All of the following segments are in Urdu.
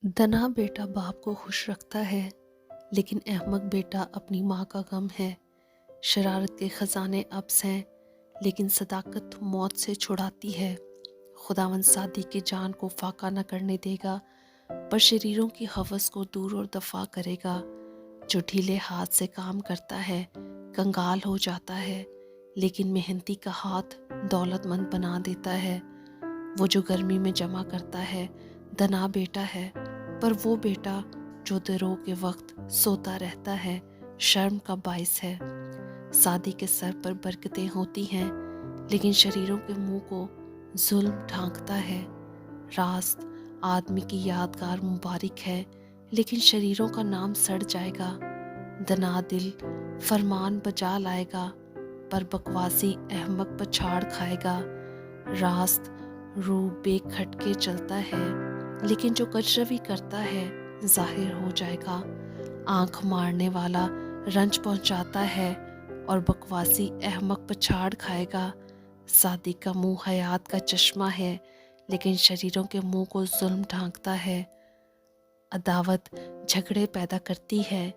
دنا بیٹا باپ کو خوش رکھتا ہے، لیکن احمق بیٹا اپنی ماں کا غم ہے۔ شرارت کے خزانے ابس ہیں، لیکن صداقت موت سے چھڑاتی ہے۔ خداوند صادق کی جان کو فاقہ نہ کرنے دے گا، پر شریروں کی ہوس کو دور اور دفاع کرے گا۔ جو ڈھیلے ہاتھ سے کام کرتا ہے کنگال ہو جاتا ہے، لیکن محنتی کا ہاتھ دولت مند بنا دیتا ہے۔ وہ جو گرمی میں جمع کرتا ہے دنا بیٹا ہے، پر وہ بیٹا جو درو کے وقت سوتا رہتا ہے شرم کا باعث ہے۔ سادی کے سر پر برکتیں ہوتی ہیں، لیکن شریروں کے منہ کو ظلم ڈھانکتا ہے۔ راست آدمی کی یادگار مبارک ہے، لیکن شریروں کا نام سڑ جائے گا۔ دنا دل فرمان بجا لائے گا، پر بکواسی احمق پچھاڑ کھائے گا۔ راست روح بے کھٹکے چلتا ہے، لیکن جو کجروی کرتا ہے ظاہر ہو جائے گا۔ آنکھ مارنے والا رنج پہنچاتا ہے، اور بکواسی احمق پچھاڑ کھائے گا۔ صادق کا منہ حیات کا چشمہ ہے، لیکن شریروں کے منہ کو ظلم ڈھانکتا ہے۔ عداوت جھگڑے پیدا کرتی ہے،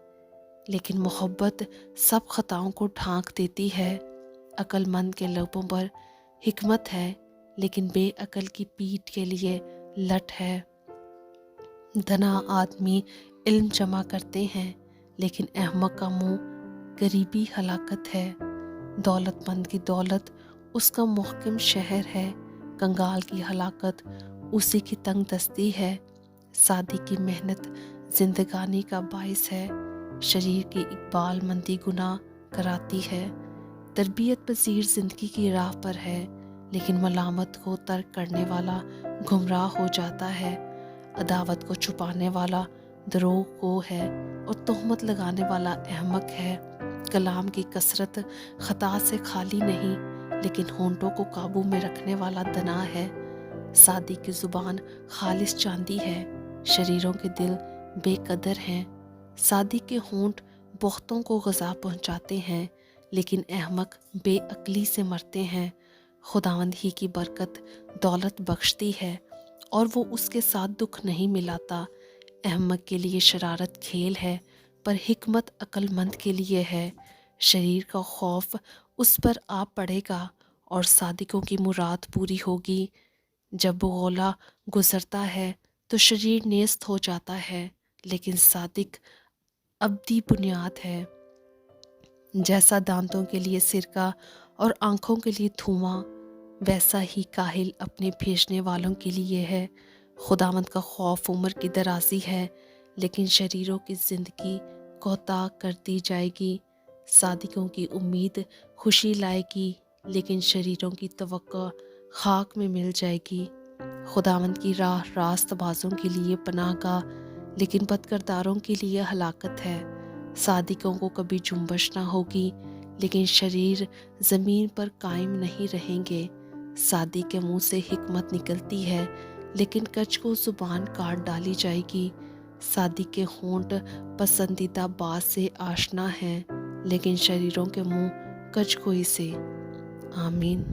لیکن محبت سب خطاؤں کو ڈھانک دیتی ہے۔ عقل مند کے لبوں پر حکمت ہے، لیکن بے عقل کی پیٹھ کے لیے لٹ ہے۔ دنا آدمی علم جمع کرتے ہیں، لیکن احمق کا منہ غریبی ہلاکت ہے۔ دولت مند کی دولت اس کا محکم شہر ہے، کنگال کی ہلاکت اسی کی تنگ دستی ہے۔ صادق کی محنت زندگانی کا باعث ہے، شریر کی اقبال مندی گناہ کراتی ہے۔ تربیت پذیر زندگی کی راہ پر ہے، لیکن ملامت کو ترک کرنے والا گمراہ ہو جاتا ہے۔ عداوت کو چھپانے والا دروغ گو ہے، اور تہمت لگانے والا احمق ہے۔ کلام کی کثرت خطا سے خالی نہیں، لیکن ہونٹوں کو قابو میں رکھنے والا دنا ہے۔ صادق کی زبان خالص چاندی ہے، شریروں کے دل بے قدر ہیں۔ صادق کے ہونٹ بہتوں کو غذا پہنچاتے ہیں، لیکن احمق بے عقلی سے مرتے ہیں۔ خداوند ہی کی برکت دولت بخشتی ہے، اور وہ اس کے ساتھ دکھ نہیں ملاتا۔ احمق کے لیے شرارت کھیل ہے، پر حکمت عقل مند کے لیے ہے۔ شریر کا خوف اس پر آ پڑے گا، اور صادقوں کی مراد پوری ہوگی۔ جب بغولا گزرتا ہے تو شریر نیست ہو جاتا ہے، لیکن صادق ابدی بنیاد ہے۔ جیسا دانتوں کے لیے سرکہ اور آنکھوں کے لیے دھواں، ویسا ہی کاہل اپنے بھیجنے والوں کے لیے ہے۔ خداوند کا خوف عمر کی درازی ہے، لیکن شریروں کی زندگی کوتاہ کر دی جائے گی۔ صادقوں کی امید خوشی لائے گی، لیکن شریروں کی توقع خاک میں مل جائے گی۔ خداوند کی راہ راست بازوں کے لیے پناہ گاہ، لیکن بد کرداروں کے لیے ہلاکت ہے۔ صادقوں کو کبھی جنبش نہ ہوگی، لیکن شریر زمین پر قائم نہیں رہیں گے۔ صادق کے منہ سے حکمت نکلتی ہے، لیکن کچ کو زبان کاٹ ڈالی جائے گی۔ صادق کے ہونٹ پسندیدہ بات سے آشنا ہیں، لیکن شریروں کے منہ کچ گوئی سے۔ آمین۔